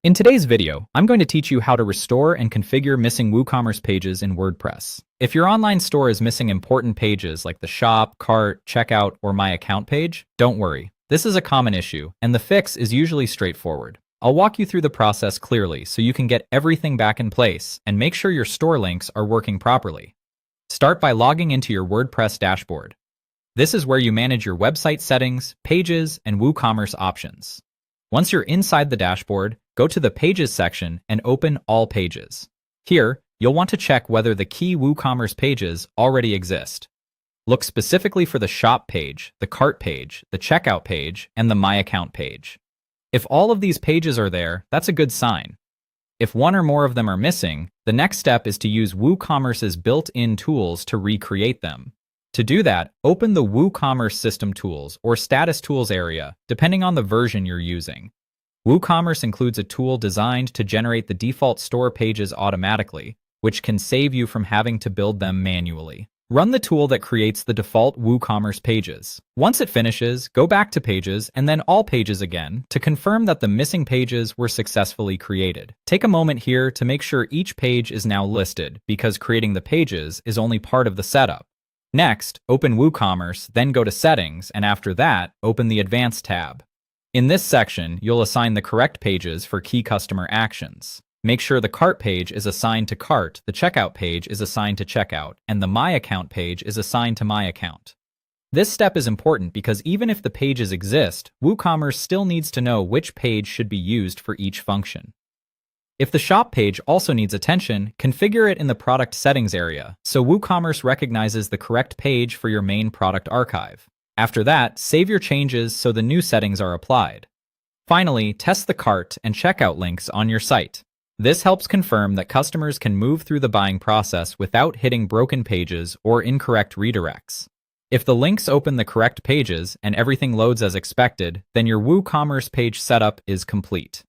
In today's video, I'm going to teach you how to restore and configure missing WooCommerce pages in WordPress. If your online store is missing important pages like the shop, cart, checkout, or my account page, don't worry. This is a common issue, and the fix is usually straightforward. I'll walk you through the process clearly so you can get everything back in place and make sure your store links are working properly. Start by logging into your WordPress dashboard. This is where you manage your website settings, pages, and WooCommerce options. Once you're inside the dashboard, go to the Pages section and open All Pages. Here, you'll want to check whether the key WooCommerce pages already exist. Look specifically for the Shop page, the Cart page, the Checkout page, and the My Account page. If all of these pages are there, that's a good sign. If one or more of them are missing, the next step is to use WooCommerce's built-in tools to recreate them. To do that, open the WooCommerce System Tools or Status Tools area, depending on the version you're using. WooCommerce includes a tool designed to generate the default store pages automatically, which can save you from having to build them manually. Run the tool that creates the default WooCommerce pages. Once it finishes, go back to Pages and then All Pages again to confirm that the missing pages were successfully created. Take a moment here to make sure each page is now listed, because creating the pages is only part of the setup. Next, open WooCommerce, then go to Settings, and after that, open the Advanced tab. In this section, you'll assign the correct pages for key customer actions. Make sure the Cart page is assigned to Cart, the Checkout page is assigned to Checkout, and the My Account page is assigned to My Account. This step is important because even if the pages exist, WooCommerce still needs to know which page should be used for each function. If the Shop page also needs attention, configure it in the Product Settings area, so WooCommerce recognizes the correct page for your main product archive. After that, save your changes so the new settings are applied. Finally, test the Cart and Checkout links on your site. This helps confirm that customers can move through the buying process without hitting broken pages or incorrect redirects. If the links open the correct pages and everything loads as expected, then your WooCommerce page setup is complete.